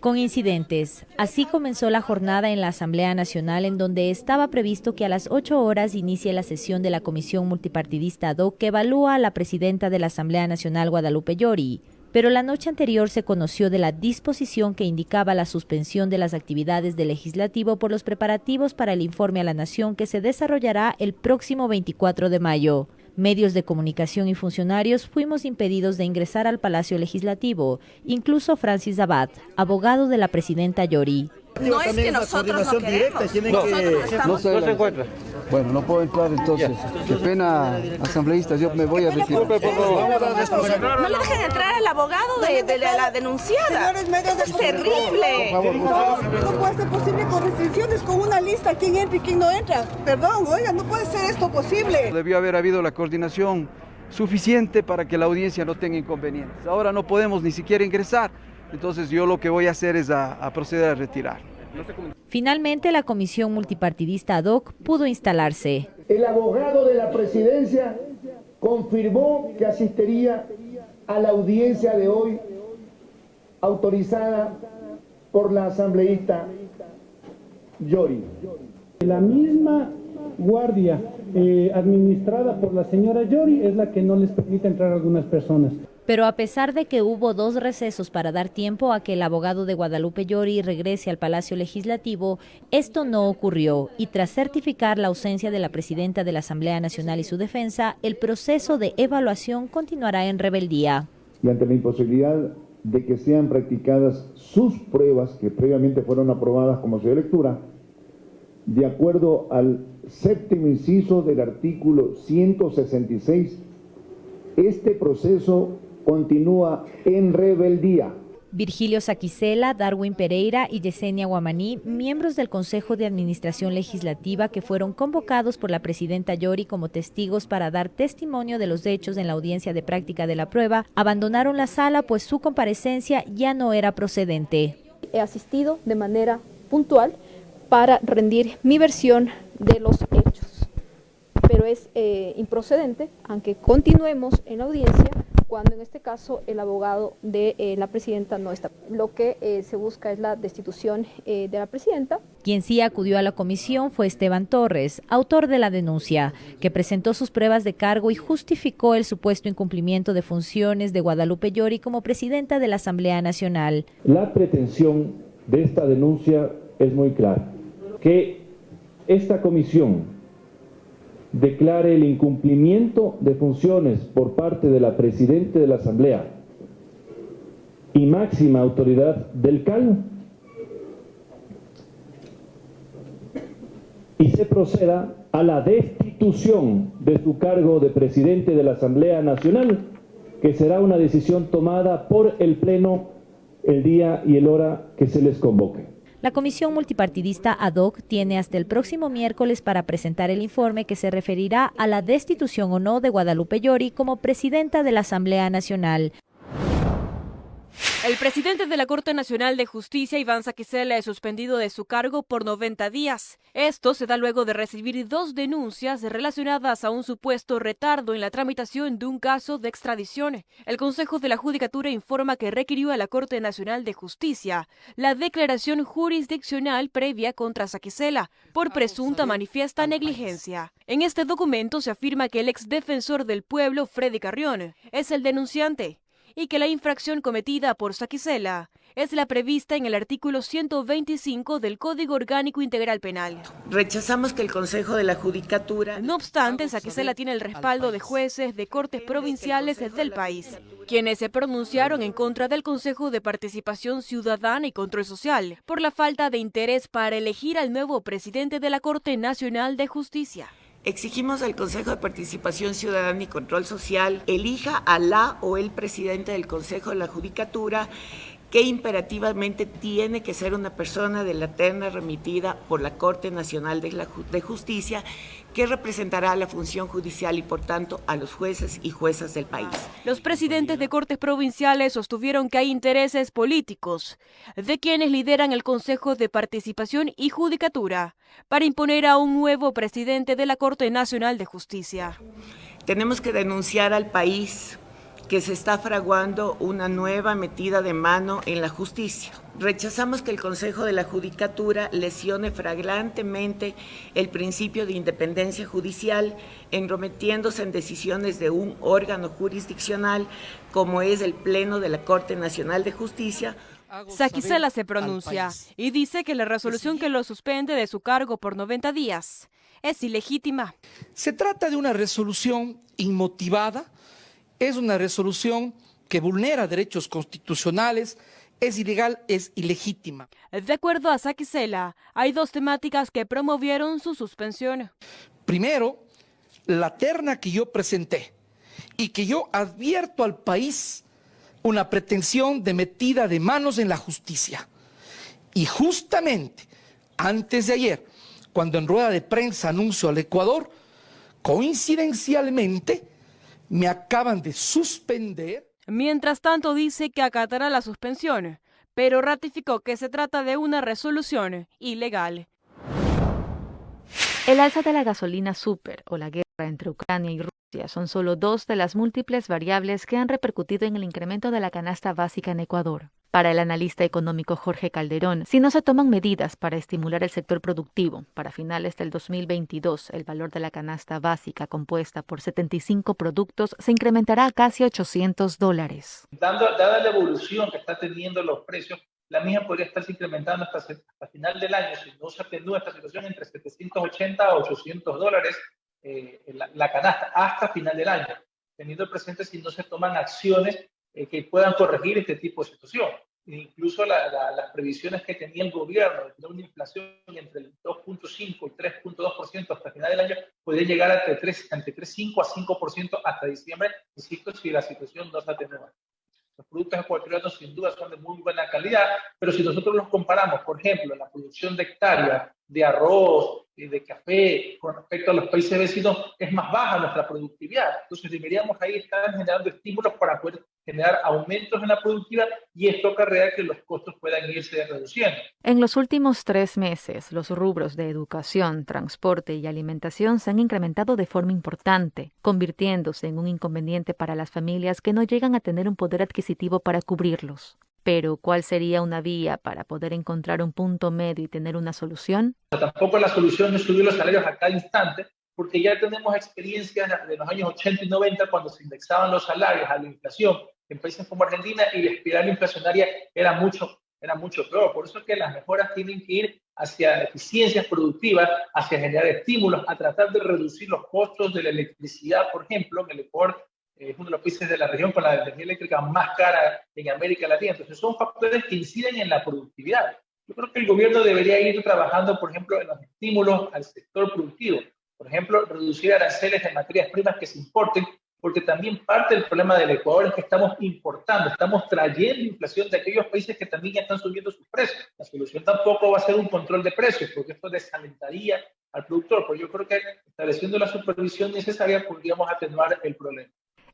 Con incidentes. Así comenzó la jornada en la Asamblea Nacional, en donde estaba previsto que a las 8 horas inicie la sesión de la Comisión Multipartidista ad hoc que evalúa a la presidenta de la Asamblea Nacional, Guadalupe Llori. Pero la noche anterior se conoció de la disposición que indicaba la suspensión de las actividades del Legislativo por los preparativos para el informe a la Nación que se desarrollará el próximo 24 de mayo. Medios de comunicación y funcionarios fuimos impedidos de ingresar al Palacio Legislativo, incluso Francis Abad, abogado de la presidenta Llori. No es que nosotros no queremos, no se encuentra. Bueno, no puedo entrar entonces. Qué pena, asambleístas, yo me voy a retirar. No le dejen entrar al abogado de la denunciada. Es terrible. No puede ser posible con restricciones, con una lista, quién entra y quién no entra. Perdón, oiga, no puede ser esto posible. Debió haber habido la coordinación suficiente para que la audiencia no tenga inconvenientes. Ahora no podemos ni siquiera ingresar. Entonces yo lo que voy a hacer es a proceder a retirar. Finalmente, la Comisión Multipartidista ad hoc pudo instalarse. El abogado de la presidencia confirmó que asistiría a la audiencia de hoy autorizada por la asambleísta Llori. La misma guardia administrada por la señora Llori es la que no les permite entrar a algunas personas. Pero a pesar de que hubo 2 recesos para dar tiempo a que el abogado de Guadalupe Llori regrese al Palacio Legislativo, esto no ocurrió y tras certificar la ausencia de la presidenta de la Asamblea Nacional y su defensa, el proceso de evaluación continuará en rebeldía. Y ante la imposibilidad de que sean practicadas sus pruebas que previamente fueron aprobadas como se dio lectura, de acuerdo al 7º inciso del artículo 166, este proceso continúa en rebeldía. Virgilio Saquicela, Darwin Pereira y Yesenia Guamaní, miembros del Consejo de Administración Legislativa que fueron convocados por la presidenta Llori como testigos para dar testimonio de los hechos en la audiencia de práctica de la prueba, abandonaron la sala pues su comparecencia ya no era procedente. He asistido de manera puntual para rendir mi versión de los hechos, pero es improcedente, aunque continuemos en la audiencia, cuando en este caso el abogado de la presidenta no está. Lo que se busca es la destitución de la presidenta. Quien sí acudió a la comisión fue Esteban Torres, autor de la denuncia, que presentó sus pruebas de cargo y justificó el supuesto incumplimiento de funciones de Guadalupe Llori como presidenta de la Asamblea Nacional. La pretensión de esta denuncia es muy clara, que esta comisión declare el incumplimiento de funciones por parte de la presidenta de la Asamblea y máxima autoridad del CAL y se proceda a la destitución de su cargo de presidente de la Asamblea Nacional, que será una decisión tomada por el Pleno el día y el hora que se les convoque. La Comisión Multipartidista ad hoc tiene hasta el próximo miércoles para presentar el informe que se referirá a la destitución o no de Guadalupe Llori como presidenta de la Asamblea Nacional. El presidente de la Corte Nacional de Justicia, Iván Saquicela, es suspendido de su cargo por 90 días. Esto se da luego de recibir 2 denuncias relacionadas a un supuesto retardo en la tramitación de un caso de extradición. El Consejo de la Judicatura informa que requirió a la Corte Nacional de Justicia la declaración jurisdiccional previa contra Saquicela por presunta manifiesta negligencia. En este documento se afirma que el exdefensor del pueblo, Freddy Carrión, es el denunciante y que la infracción cometida por Saquicela es la prevista en el artículo 125 del Código Orgánico Integral Penal. Rechazamos que el Consejo de la Judicatura... No obstante, Saquicela tiene el respaldo de jueces de cortes provinciales del país, quienes se pronunciaron en contra del Consejo de Participación Ciudadana y Control Social por la falta de interés para elegir al nuevo presidente de la Corte Nacional de Justicia. Exigimos al Consejo de Participación Ciudadana y Control Social elija a la o el presidente del Consejo de la Judicatura, que imperativamente tiene que ser una persona de la terna remitida por la Corte Nacional de Justicia, que representará a la función judicial y por tanto a los jueces y juezas del país. Los presidentes de cortes provinciales sostuvieron que hay intereses políticos de quienes lideran el Consejo de Participación y Judicatura para imponer a un nuevo presidente de la Corte Nacional de Justicia. Tenemos que denunciar al país que se está fraguando una nueva metida de mano en la justicia. Rechazamos que el Consejo de la Judicatura lesione flagrantemente el principio de independencia judicial, entrometiéndose en decisiones de un órgano jurisdiccional como es el Pleno de la Corte Nacional de Justicia. Saquicela se pronuncia y dice que la resolución que lo suspende de su cargo por 90 días es ilegítima. Se trata de una resolución inmotivada, es una resolución que vulnera derechos constitucionales, es ilegal, es ilegítima. De acuerdo a Saquicela, hay dos temáticas que promovieron su suspensión. Primero, la terna que yo presenté y que yo advierto al país una pretensión de metida de manos en la justicia. Y justamente antes de ayer, cuando en rueda de prensa anuncio al Ecuador, coincidencialmente me acaban de suspender. Mientras tanto dice que acatará la suspensión, pero ratificó que se trata de una resolución ilegal. El alza de la gasolina súper o la guerra entre Ucrania y Rusia son solo dos de las múltiples variables que han repercutido en el incremento de la canasta básica en Ecuador. Para el analista económico Jorge Calderón, si no se toman medidas para estimular el sector productivo, para finales del 2022 el valor de la canasta básica compuesta por 75 productos se incrementará a casi $800. Dada la evolución que está teniendo los precios, la misma podría estarse incrementando hasta final del año, si no se atenúa esta situación, entre $780 a $800 la canasta hasta final del año, teniendo presente si no se toman acciones que puedan corregir este tipo de situación. Incluso las previsiones que tenía el gobierno de una inflación entre el 2.5 y 3.2% hasta final del año podría llegar entre 3.5 a 5% hasta diciembre, insisto, si la situación no se atenúa. Los productos ecuatorianos sin duda son de muy buena calidad, pero si nosotros los comparamos, por ejemplo, la producción de hectáreas de arroz, de café, con respecto a los países vecinos, es más baja nuestra productividad. Entonces deberíamos ahí estar generando estímulos para poder generar aumentos en la productividad y esto acarrea que los costos puedan irse reduciendo. En los últimos 3 meses, los rubros de educación, transporte y alimentación se han incrementado de forma importante, convirtiéndose en un inconveniente para las familias que no llegan a tener un poder adquisitivo para cubrirlos. Pero, ¿cuál sería una vía para poder encontrar un punto medio y tener una solución? Tampoco la solución es subir los salarios a cada instante, porque ya tenemos experiencias de los años 80 y 90 cuando se indexaban los salarios a la inflación en países como Argentina y la espiral inflacionaria era mucho peor. Por eso es que las mejoras tienen que ir hacia eficiencias productivas, hacia generar estímulos, a tratar de reducir los costos de la electricidad, por ejemplo, en el Ecuador es uno de los países de la región con la energía eléctrica más cara en América Latina. Entonces son factores que inciden en la productividad. Yo creo que el gobierno debería ir trabajando, por ejemplo, en los estímulos al sector productivo. Por ejemplo, reducir aranceles de materias primas que se importen, porque también parte del problema del Ecuador es que estamos importando, estamos trayendo inflación de aquellos países que también ya están subiendo sus precios. La solución tampoco va a ser un control de precios, porque esto desalentaría al productor, pero yo creo que estableciendo la supervisión necesaria podríamos atenuar el problema.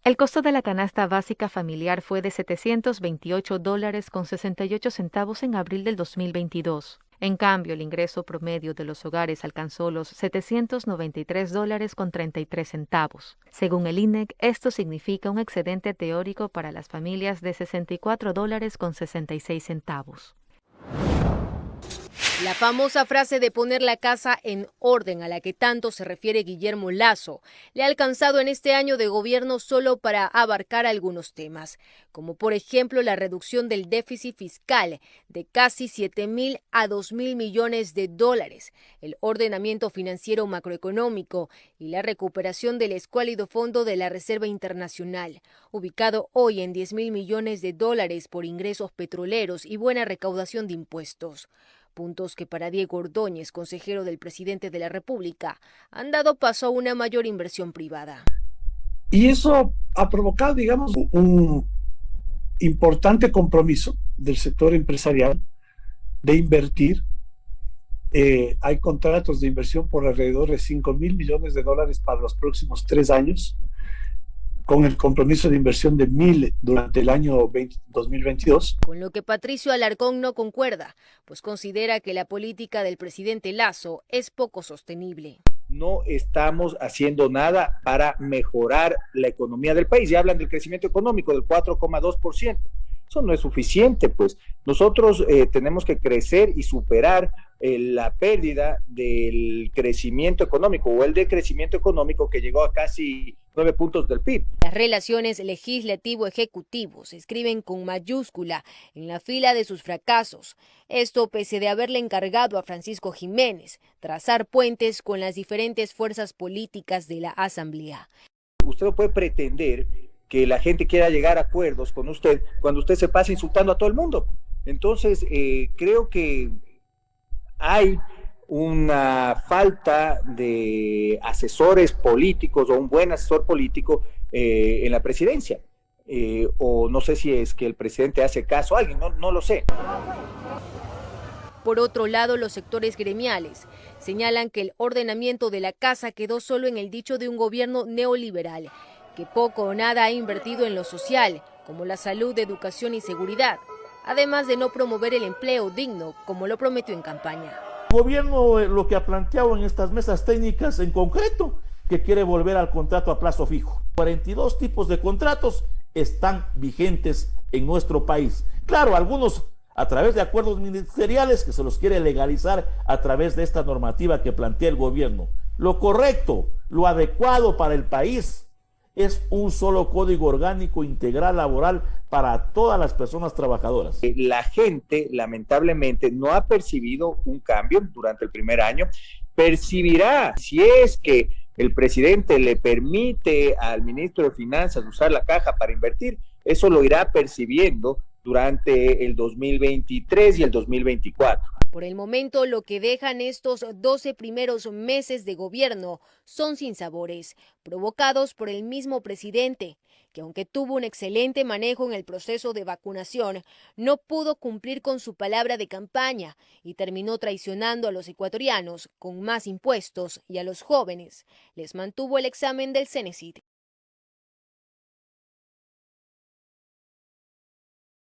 El costo de la canasta básica familiar fue de $728.68 en abril del 2022. En cambio, el ingreso promedio de los hogares alcanzó los $793.33. Según el INEC, esto significa un excedente teórico para las familias de $64.66. La famosa frase de poner la casa en orden a la que tanto se refiere Guillermo Lasso le ha alcanzado en este año de gobierno solo para abarcar algunos temas, como por ejemplo la reducción del déficit fiscal de casi 7.000 a 2.000 millones de dólares, el ordenamiento financiero macroeconómico y la recuperación del escuálido fondo de la Reserva Internacional, ubicado hoy en 10.000 millones de dólares por ingresos petroleros y buena recaudación de impuestos. Puntos que para Diego Ordóñez, consejero del presidente de la República, han dado paso a una mayor inversión privada. Y eso ha provocado, digamos, un importante compromiso del sector empresarial de invertir. Hay contratos de inversión por alrededor de 5.000 millones de dólares para los próximos 3 años, con el compromiso de inversión de 1.000 durante el año 2022. Con lo que Patricio Alarcón no concuerda, pues considera que la política del presidente Lasso es poco sostenible. no estamos haciendo nada para mejorar la economía del país. Ya hablan del crecimiento económico del 4,2%. Eso no es suficiente, pues. Nosotros tenemos que crecer y superar la pérdida del crecimiento económico o el decrecimiento económico que llegó a casi 9 puntos del PIB. Las relaciones legislativo-ejecutivo se escriben con mayúscula en la fila de sus fracasos. Esto pese de haberle encargado a Francisco Jiménez trazar puentes con las diferentes fuerzas políticas de la Asamblea. Usted no puede pretender que la gente quiera llegar a acuerdos con usted cuando usted se pasa insultando a todo el mundo. Entonces, creo que hay una falta de asesores políticos o un buen asesor político en la presidencia. O no sé si es que el presidente hace caso a alguien, no lo sé. Por otro lado, los sectores gremiales señalan que el ordenamiento de la casa quedó solo en el dicho de un gobierno neoliberal, que poco o nada ha invertido en lo social, como la salud, educación y seguridad, además de no promover el empleo digno, como lo prometió en campaña. El gobierno lo que ha planteado en estas mesas técnicas en concreto, que quiere volver al contrato a plazo fijo. 42 tipos de contratos están vigentes en nuestro país. Claro, algunos a través de acuerdos ministeriales que se los quiere legalizar a través de esta normativa que plantea el gobierno. Lo correcto, lo adecuado para el país es un solo código orgánico integral laboral para todas las personas trabajadoras. La gente, lamentablemente, no ha percibido un cambio durante el primer año. Percibirá, si es que el presidente le permite al ministro de Finanzas usar la caja para invertir, eso lo irá percibiendo durante el 2023 y el 2024. Por el momento, lo que dejan estos 12 primeros meses de gobierno son sinsabores, provocados por el mismo presidente, que aunque tuvo un excelente manejo en el proceso de vacunación, no pudo cumplir con su palabra de campaña y terminó traicionando a los ecuatorianos con más impuestos y a los jóvenes les mantuvo el examen del Cenecit.